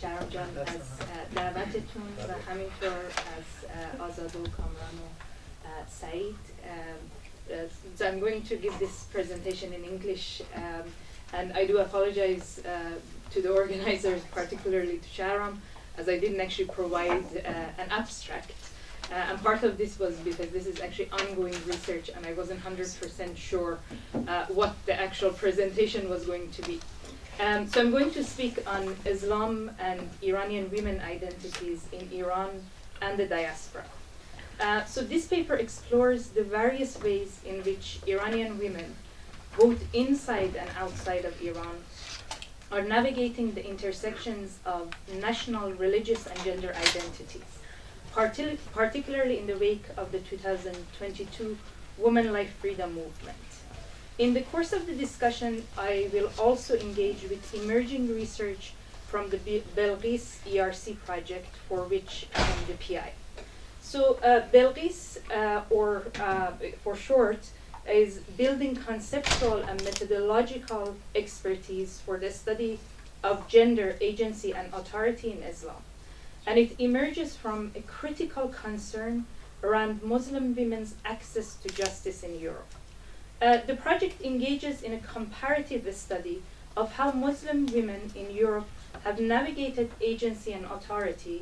شهرام جان از دعوتتون و همینطور از آزاد و کامران و سعید. So I'm going to give this presentation in English, and I do apologize to the organizers, particularly to Shahram, as I didn't actually provide an abstract. And part of this was because this is actually ongoing research and I wasn't 100% sure what the actual presentation was going to be. So I'm going to speak on Islam and Iranian women identities in Iran and the diaspora. So this paper explores the various ways in which Iranian women, both inside and outside of Iran, are navigating the intersections of national, religious, and gender identities, particularly in the wake of the 2022 Women Life Freedom movement. In the course of the discussion, I will also engage with emerging research from the Belghis ERC project, for which I am the PI. So Belghis, or for short, is building conceptual and methodological expertise for the study of gender, agency, and authority in Islam. And it emerges from a critical concern around Muslim women's access to justice in Europe. The project engages in a comparative study of how Muslim women in Europe have navigated agency and authority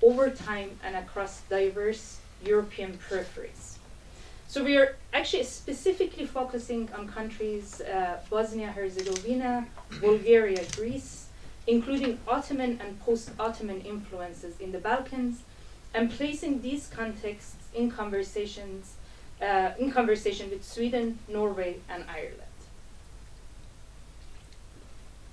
over time and across diverse European peripheries. So we are actually specifically focusing on countries Bosnia-Herzegovina, Bulgaria, Greece, including Ottoman and post-Ottoman influences in the Balkans, and placing these contexts in conversation with Sweden, Norway, and Ireland.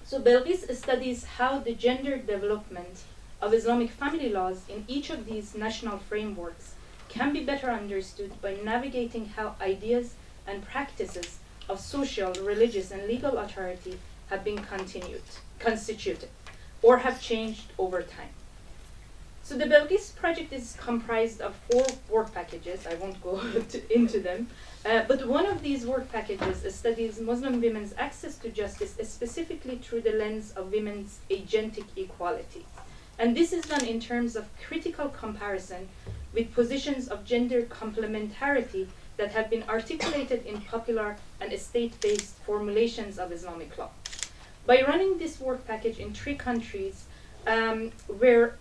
So Belghis studies how the gender development of Islamic family laws in each of these national frameworks can be better understood by navigating how ideas and practices of social, religious, and legal authority have been constituted, or have changed over time. So the Belghis project is comprised of 4 work packages. I won't go into them, but one of these work packages studies Muslim women's access to justice specifically through the lens of women's agentic equality. And this is done in terms of critical comparison with positions of gender complementarity that have been articulated in popular and state-based formulations of Islamic law. By running this work package in 3 countries, where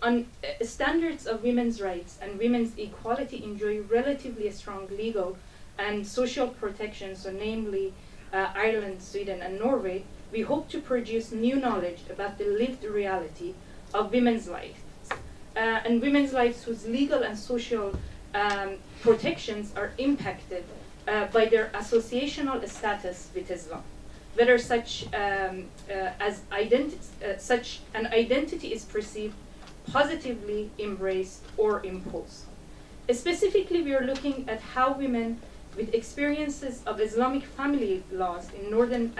standards of women's rights and women's equality enjoy relatively strong legal and social protection, so namely Ireland, Sweden, and Norway, we hope to produce new knowledge about the lived reality of women's lives, and women's lives whose legal and social protections are impacted by their associational status with Islam, whether such an identity is perceived, positively embraced, or imposed. Specifically, we are looking at how women with experiences of Islamic family laws in Northern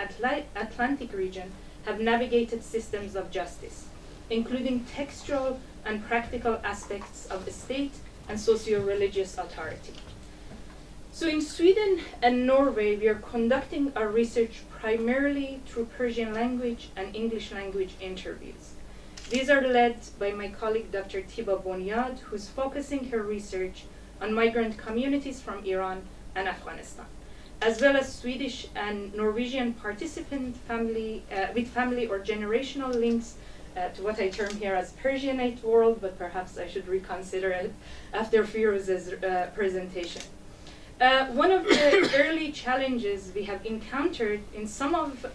Atlantic region have navigated systems of justice, including textual and practical aspects of the state and socio-religious authority. So in Sweden and Norway, we are conducting our research primarily through Persian language and English language interviews. These are led by my colleague, Dr. Tiba Bonyad, who's focusing her research on migrant communities from Iran and Afghanistan, as well as Swedish and Norwegian participant with family or generational links to what I term here as Persianate world, but perhaps I should reconsider it after Firuz's presentation. One of the early challenges we have encountered in some of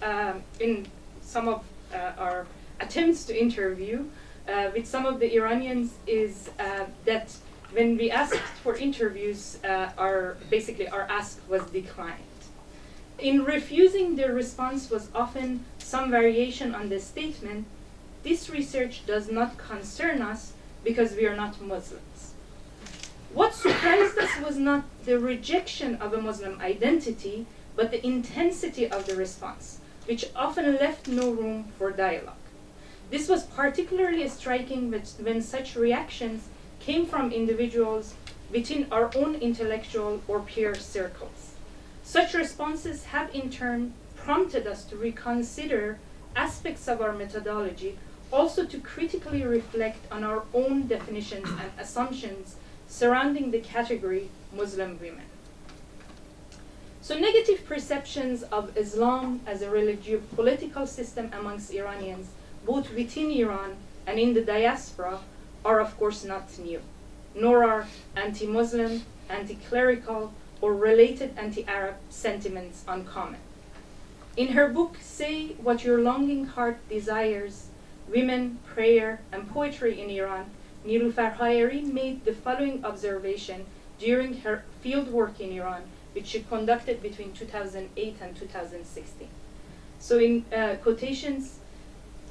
our attempts to interview with some of the Iranians is that when we asked for interviews, our ask was declined. In refusing, their response was often some variation on the statement, "This research does not concern us because we are not Muslims." What surprised us was not the rejection of a Muslim identity, but the intensity of the response, which often left no room for dialogue. This was particularly striking when such reactions came from individuals within our own intellectual or peer circles. Such responses have in turn prompted us to reconsider aspects of our methodology also to critically reflect on our own definitions and assumptions surrounding the category Muslim women. So negative perceptions of Islam as a religio-political system amongst Iranians, both within Iran and in the diaspora, are of course not new, nor are anti-Muslim, anti-clerical, or related anti-Arab sentiments uncommon. In her book, Say What Your Longing Heart Desires, Women, Prayer, and Poetry in Iran, Nilufar Hayeri made the following observation during her fieldwork in Iran, which she conducted between 2008 and 2016. So in quotations,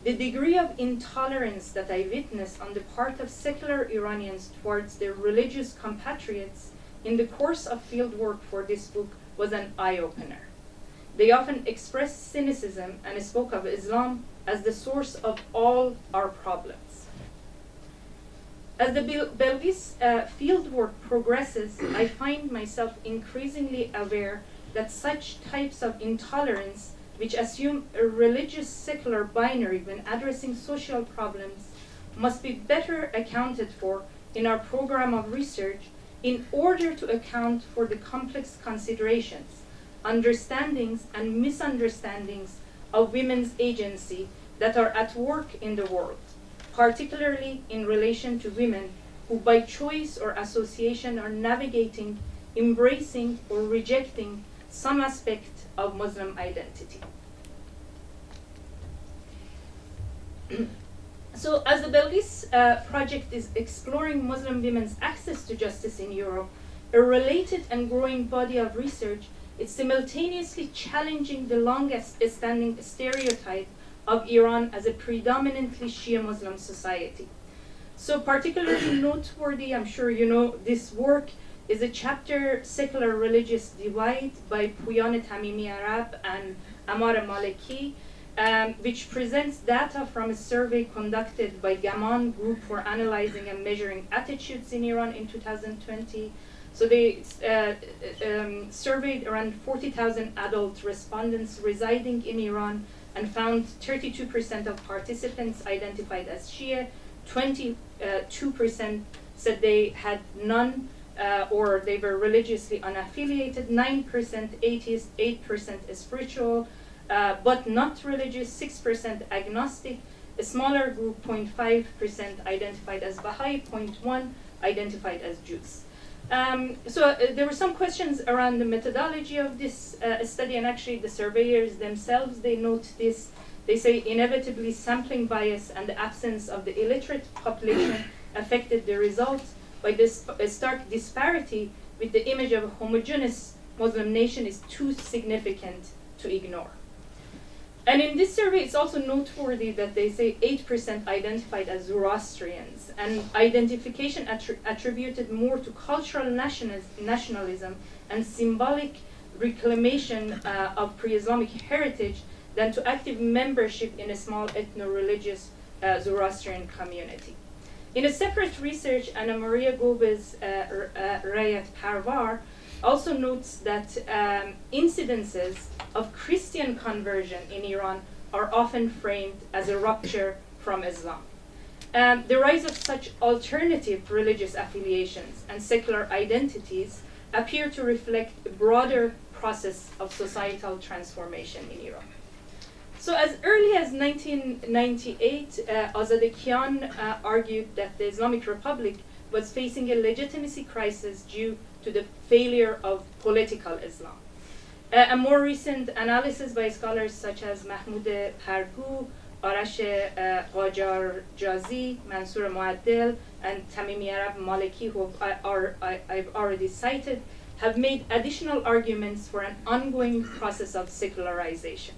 the degree of intolerance that I witnessed on the part of secular Iranians towards their religious compatriots in the course of fieldwork for this book was an eye-opener. They often expressed cynicism and spoke of Islam as the source of all our problems. As the Belghis fieldwork progresses, I find myself increasingly aware that such types of intolerance, which assume a religious secular binary when addressing social problems, must be better accounted for in our program of research in order to account for the complex considerations, understandings, and misunderstandings of women's agency that are at work in the world, particularly in relation to women who by choice or association are navigating, embracing, or rejecting some aspect of Muslim identity. So as the Belghis project is exploring Muslim women's access to justice in Europe, a related and growing body of research is simultaneously challenging the longest-standing stereotype of Iran as a predominantly Shia Muslim society. So particularly noteworthy, I'm sure you know this work, is a chapter, Secular Religious Divide, by Puyan Tamimi Arab and Amar Maleki, which presents data from a survey conducted by Gaman Group for analyzing and measuring attitudes in Iran in 2020. So they surveyed around 40,000 adult respondents residing in Iran and found 32% of participants identified as Shia, 22% said they had none or they were religiously unaffiliated, 9% atheist, 8% spiritual, but not religious, 6% agnostic, a smaller group, 0.5% identified as Baha'i, 0.1% identified as Jews. There were some questions around the methodology of this study, and actually the surveyors themselves, they note this. They say inevitably sampling bias and the absence of the illiterate population affected the results, by this stark disparity with the image of a homogeneous Muslim nation is too significant to ignore. And in this survey, it's also noteworthy that they say 8% identified as Zoroastrians, and identification attributed more to cultural nationalism and symbolic reclamation of pre-Islamic heritage than to active membership in a small ethno-religious Zoroastrian community. In a separate research, Anna Maria Gomez Rayat Parvar also notes that incidences of Christian conversion in Iran are often framed as a rupture from Islam. The rise of such alternative religious affiliations and secular identities appear to reflect a broader process of societal transformation in Iran. So as early as 1998, Azadekian argued that the Islamic Republic was facing a legitimacy crisis due to the failure of political Islam. A more recent analysis by scholars such as Mahmoud Pargu, Arash Qajarjazi, Mansour Muaddel, and Tamimi Arab Maleki, who I've already cited, have made additional arguments for an ongoing process of secularization.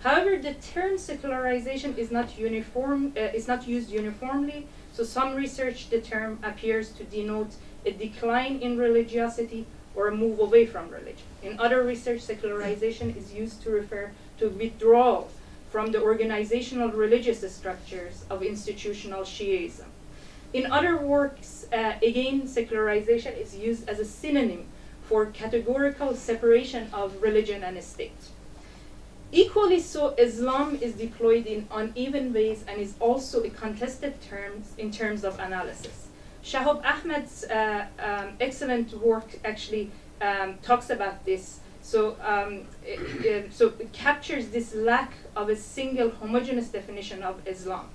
However, the term secularization is not used uniformly, so some research the term appears to denote a decline in religiosity or a move away from religion. In other research, secularization is used to refer to withdrawal from the organizational religious structures of institutional Shiism. In other works, again, secularization is used as a synonym for categorical separation of religion and state. Equally so, Islam is deployed in uneven ways and is also a contested term in terms of analysis. Shahab Ahmed's excellent work actually talks about this. So it captures this lack of a single homogeneous definition of Islam.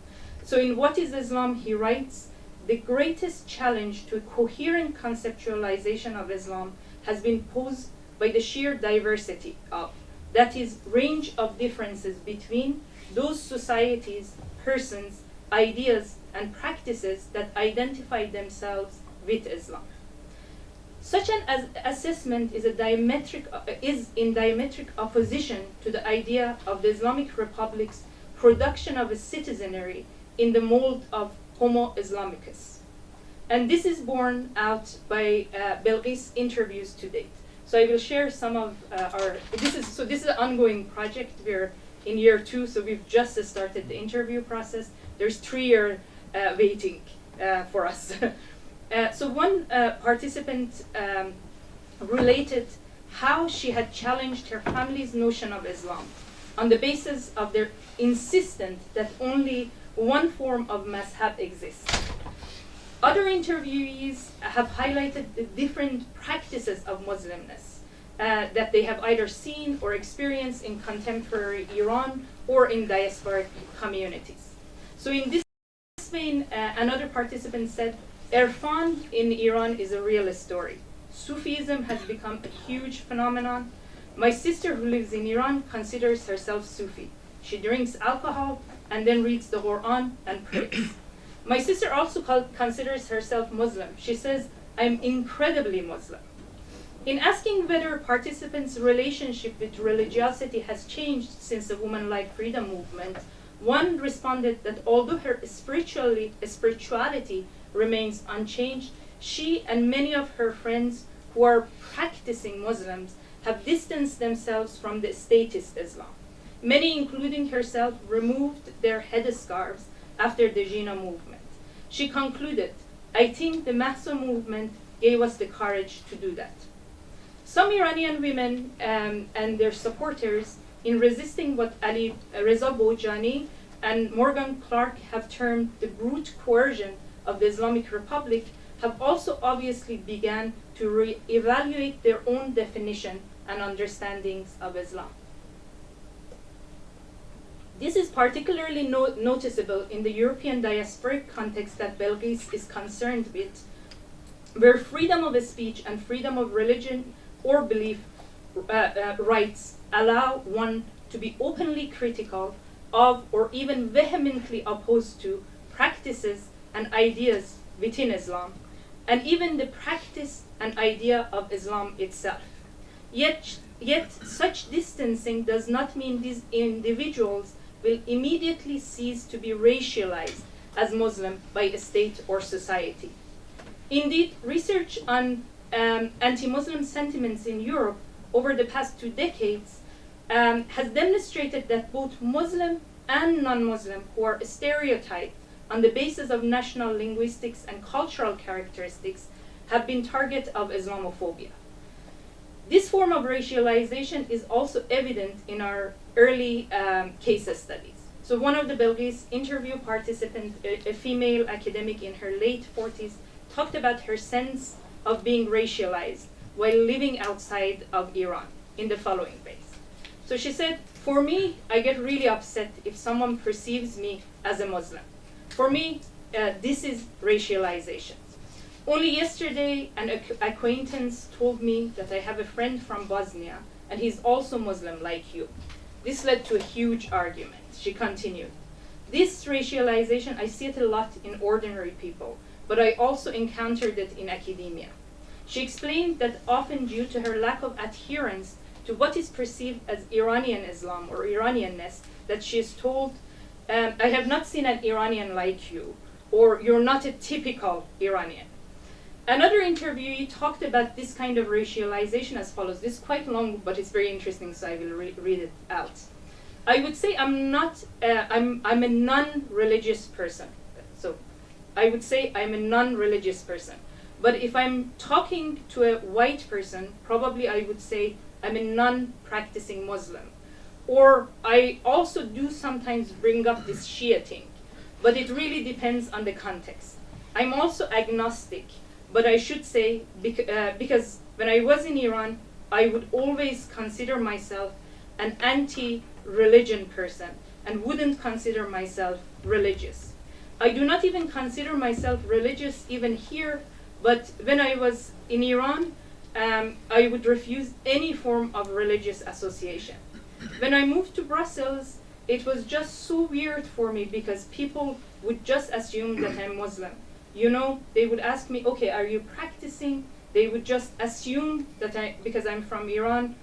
So in What is Islam, he writes, the greatest challenge to a coherent conceptualization of Islam has been posed by the sheer diversity of, that is, range of differences between those societies, persons, ideas, and practices that identify themselves with Islam. Such an assessment is in diametric opposition to the idea of the Islamic Republic's production of a citizenry in the mold of Homo Islamicus. And this is borne out by Belghis' interviews to date. So I will share some of this is an ongoing project. We're in year 2, so we've just started the interview process. There's 3 years waiting for us. So one participant related how she had challenged her family's notion of Islam on the basis of their insistence that only one form of mazhab exists. Other interviewees have highlighted the different practices of Muslimness that they have either seen or experienced in contemporary Iran or in diasporic communities. So in this vein, another participant said, Irfan in Iran is a real story. Sufism has become a huge phenomenon. My sister who lives in Iran considers herself Sufi. She drinks alcohol and then reads the Quran and prays. My sister also considers herself Muslim. She says, I'm incredibly Muslim. In asking whether participants' relationship with religiosity has changed since the Women Like Freedom movement, one responded that although her spirituality remains unchanged, she and many of her friends who are practicing Muslims have distanced themselves from the statist Islam. Many, including herself, removed their headscarves after the Jina movement. She concluded, I think the Mahsa movement gave us the courage to do that. Some Iranian women and their supporters, in resisting what Ali Reza Bojani and Morgan Clark have termed the brute coercion of the Islamic Republic, have also obviously begun to re-evaluate their own definition and understandings of Islam. This is particularly noticeable in the European diasporic context that Belghis is concerned with, where freedom of speech and freedom of religion or belief rights allow one to be openly critical of or even vehemently opposed to practices and ideas within Islam, and even the practice and idea of Islam itself. Yet such distancing does not mean these individuals will immediately cease to be racialized as Muslim by a state or society. Indeed, research on anti-Muslim sentiments in Europe over the past 2 decades has demonstrated that both Muslim and non-Muslim who are stereotyped on the basis of national linguistics and cultural characteristics have been target of Islamophobia. This form of racialization is also evident in our early case studies. So one of the Belghis interview participants, a female academic in her late 40s, talked about her sense of being racialized while living outside of Iran in the following ways. So she said, for me, I get really upset if someone perceives me as a Muslim. For me, this is racialization. Only yesterday, an acquaintance told me that I have a friend from Bosnia, and he's also Muslim like you. This led to a huge argument. She continued, this racialization, I see it a lot in ordinary people, but I also encountered it in academia. She explained that often due to her lack of adherence to what is perceived as Iranian Islam or Iranianness, that she is told, I have not seen an Iranian like you, or you're not a typical Iranian. Another interviewee talked about this kind of racialization as follows. This is quite long, but it's very interesting, so I will read it out. I would say I'm a non-religious person. So I would say I'm a non-religious person. But if I'm talking to a white person, probably I would say I'm a non-practicing Muslim. Or I also do sometimes bring up this Shia thing, but it really depends on the context. I'm also agnostic, but I should say, because when I was in Iran, I would always consider myself an anti-religion person and wouldn't consider myself religious. I do not even consider myself religious even here, but when I was in Iran, I would refuse any form of religious association. When I moved to Brussels, it was just so weird for me because people would just assume that I'm Muslim. You know, they would ask me, okay, are you practicing? They would just assume that because I'm from Iran,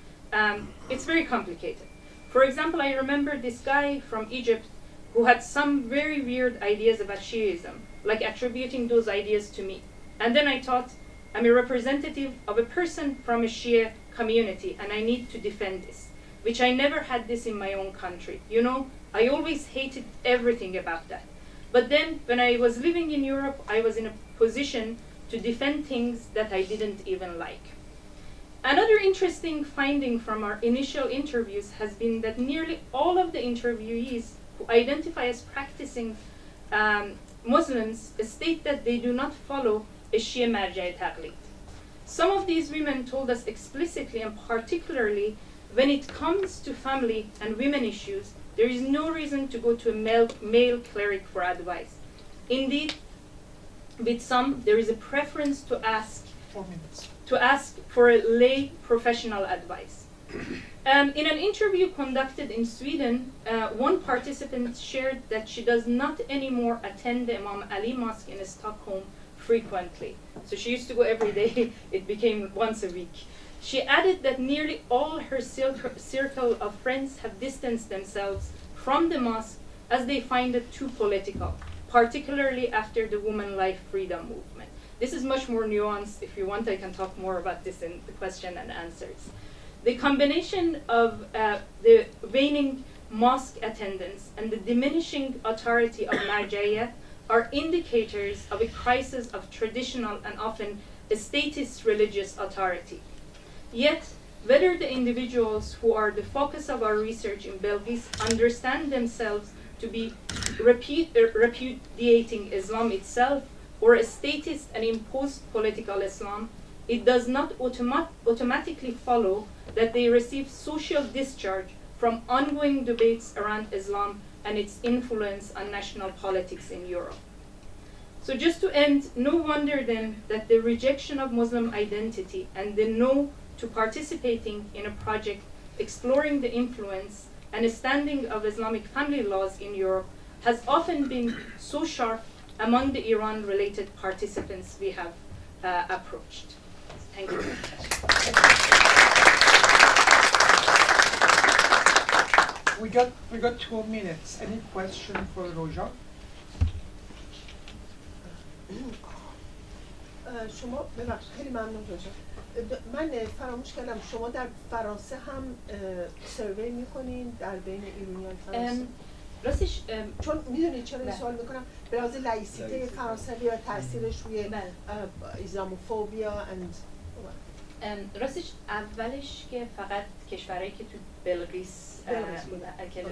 it's very complicated. For example, I remember this guy from Egypt who had some very weird ideas about Shiism, like attributing those ideas to me. And then I thought, I'm a representative of a person from a Shia community, and I need to defend this, which I never had this in my own country. You know, I always hated everything about that. But then, when I was living in Europe, I was in a position to defend things that I didn't even like. Another interesting finding from our initial interviews has been that nearly all of the interviewees who identify as practicing Muslims state that they do not follow a Shia marja taqlid. Some of these women told us explicitly and particularly when it comes to family and women issues, there is no reason to go to a male cleric for advice. Indeed, with some, there is a preference to ask for a lay professional advice. In an interview conducted in Sweden, one participant shared that she does not anymore attend the Imam Ali Mosque in Stockholm frequently. So she used to go every day, it became once a week. She added that nearly all her circle of friends have distanced themselves from the mosque as they find it too political, particularly after the woman life freedom movement. This is much more nuanced. If you want, I can talk more about this in the question and answers. The combination of the waning mosque attendance and the diminishing authority of marja'iyat are indicators of a crisis of traditional and often statist religious authority. Yet, whether the individuals who are the focus of our research in Belgium understand themselves to be repudiating Islam itself or a statist and imposed political Islam, it does not automatically follow that they receive social discharge from ongoing debates around Islam and its influence on national politics in Europe. So just to end, no wonder then that the rejection of Muslim identity and the no to participating in a project exploring the influence and a standing of Islamic family laws in Europe has often been so sharp among the Iran-related participants we have approached. Thank you. We got 2 minutes. Any question for Roja? شما ببخشید خیلی ممنون روژا. من فراموش کردم شما در فرانسه هم سروی میکنین در بین ایرانیان فرانسه؟ راستش چون میدونید چرا این سوال میکنم به لحاظ لایسیته فرانسوی و تاثیرش روی اسلاموفوبیا راستش اولش که فقط کشورهایی که تو بلژیس که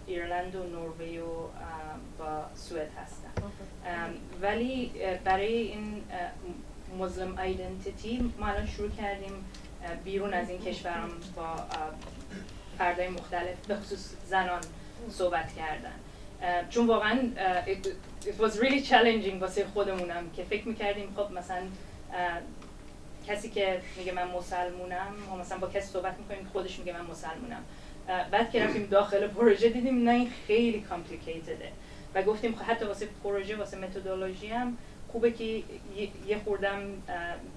ایرلند و نروژ و با سوئد هستن ولی برای این مسلم ایدنتیتی ما الان شروع کردیم بیرون از این کشورام با فردای مختلف به خصوص زنان صحبت کردن چون واقعا it was really challenging واسه خودمونم که فکر میکردیم خب مثلا کسی که میگه من مسلمونم ما مثلا با کسی صحبت میکنیم خودش میگه من مسلمونم بعد که رفتیم داخل پروژه دیدیم نه این خیلی کامپلیکیتده و گفتیم حتی واسه پروژه واسه متدولوژی هم خوبه که یه خوردم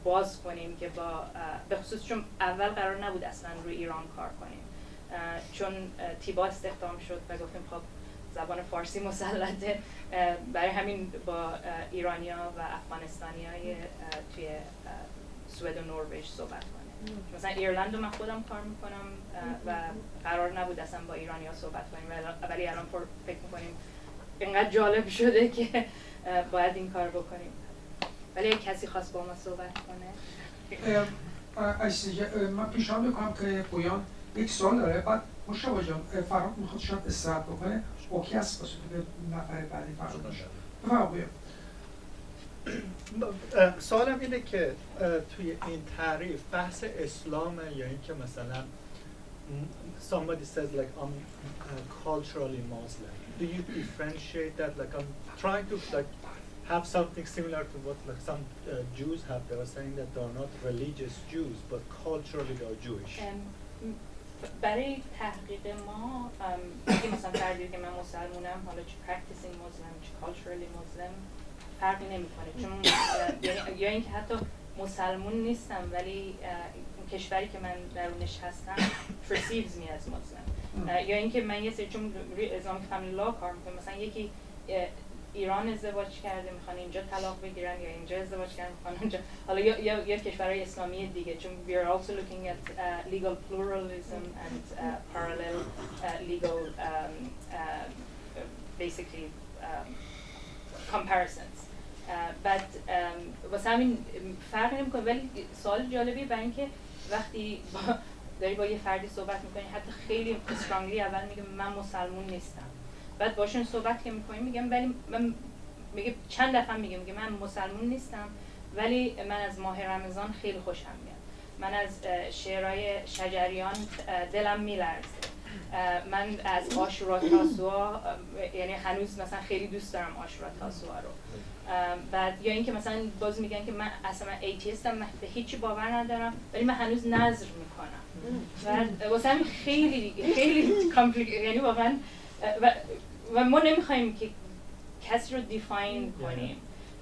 باز کنیم که با به خصوص چون اول قرار نبود اصلا روی ایران کار کنیم چون تیبا استخدام شد و گفتیم خب زبان فارسی مسلطه برای همین با ایرانیا و افغانستانیای توی سوئد و نروژ صحبت کنیم مثلا ایرلند رو من خودم کار میکنم و قرار نبود اصلا با ایرانیا صحبت کنیم ولی الان فکر میکنیم اینقدر جالب شده که باید این کار بکنیم ولی کسی خواست با ما صحبت کنه من پیشنهاد میکنم که پویان یک سوال داره بعد مشتبه جان فراد میخواد شاید استراحت بکنه، اوکی هست باشه به نفر بعدی فراد باشه. بفرمایید. سوالم اینه که توی این تعریف بحث اسلامه یا اینکه مثلا somebody says like I'm culturally Muslim. Do you differentiate that? Like I'm trying to like have something similar to what like some Jews have. They were saying that they are not religious Jews, but culturally they are Jewish. برای تحقیق ما اگه مثلا فردی که من مسلمونم، حالا چه practicing Muslim چه culturally Muslim فرقی نمیکنه، چون یا اینکه حتی مسلمون نیستم ولی کشوری که من درونش هستم perceives me as Muslim، یا اینکه من یه سری چون Islamic family law کار میکنم، مثلا یکی ایران ازدواج کرده میخوان اینجا طلاق بگیرن یا اینجا ازدواج کردن میخوان اونجا، حالا یا کشورهای اسلامی دیگه، چون we are also looking at legal pluralism and parallel legal basically comparisons. بعد واسه همین فرق نمیکنه، ولی سوال جالبیه برای اینکه وقتی داری با یه فردی صحبت میکنی حتی خیلی strongly اول میگه من مسلمون نیستم، بعد باشون صحبت که میکنیم میگم ولی من میگه چند دفعه میگه من مسلمون نیستم ولی من از ماه رمضان خیلی خوشم میاد، من از شعرهای شجریان دلم میلرزه، من از عاشورا تاسوعا یعنی هنوز مثلا خیلی دوست دارم عاشورا تاسوعا رو، بعد یا اینکه مثلا باز میگن که من اصلا ایتیستم، من به هیچی باور ندارم ولی من هنوز نذر میکنم، بعد واسه همین خیلی کامپلیکیت، یعنی واقعا و ما نمیخوایم که کسی رو دیفاین کنیم،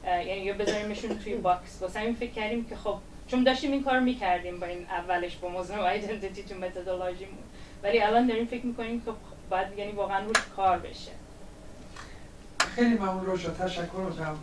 یعنی یا بذاریمشون توی باکس، واسه همین فکر کردیم که خب چون داشتیم این کار میکردیم با این اولش با موضوع آیدنتیتی تو متدولوژیمون، ولی الان داریم فکر میکنیم که باید یعنی واقعا روش کار بشه. خیلی ممنون روژا، تشکر میکنم.